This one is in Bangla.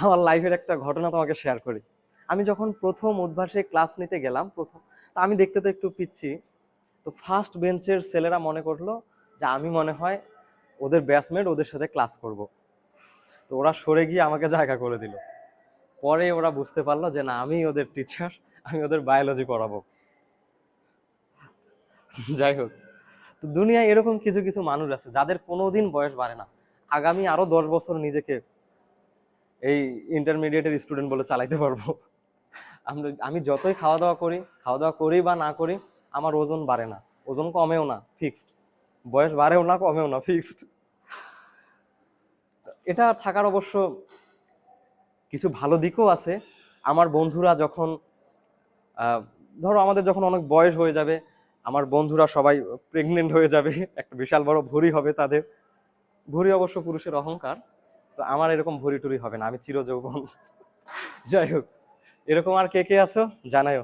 আমার লাইফের একটা ঘটনা তোমাকে শেয়ার করি। আমি যখন প্রথম উদ্ভাসে ক্লাস নিতে গেলাম, তা আমি দেখতে তো একটু পিচ্ছি। তো ফার্স্ট বেঞ্চের ছেলেরা মনে করলো যে আমি মনে হয় ওদের ব্যাচমেট, ওদের সাথে ক্লাস করব। তো ওরা সরে গিয়ে আমাকে জায়গা করে দিল। পরে ওরা বুঝতে পারলো যে না, আমি ওদের টিচার, আমি ওদের বায়োলজি পড়াবো। যাই হোক, তো দুনিয়ায় এরকম কিছু কিছু মানুষ আছে যাদের কোনোদিন বয়স বাড়ে না। আগামী আরো 10 বছর নিজেকে এই ইন্টারমিডিয়েটের স্টুডেন্ট বলে চালাইতে পারবো। আমি যতই খাওয়া দাওয়া করি বা না করি, আমার ওজন বাড়ে না, ওজন কমেও না, ফিক্সড। বয়স বাড়েও না, কমেও না, ফিক্সড। এটা থাকার অবশ্য কিছু ভালো দিকও আছে। আমার বন্ধুরা যখন ধরো আমাদের যখন অনেক বয়স হয়ে যাবে, আমার বন্ধুরা সবাই প্রেগনেন্ট হয়ে যাবে, একটা বিশাল বড় ভুঁড়ি হবে তাদের। ভুঁড়ি অবশ্য পুরুষের অহংকার। তো আমার এরকম ভুঁড়ি টুরি হবে না, আমি চিরযৌবন। যাই হোক, এরকম আর কে কে আছো জানাও।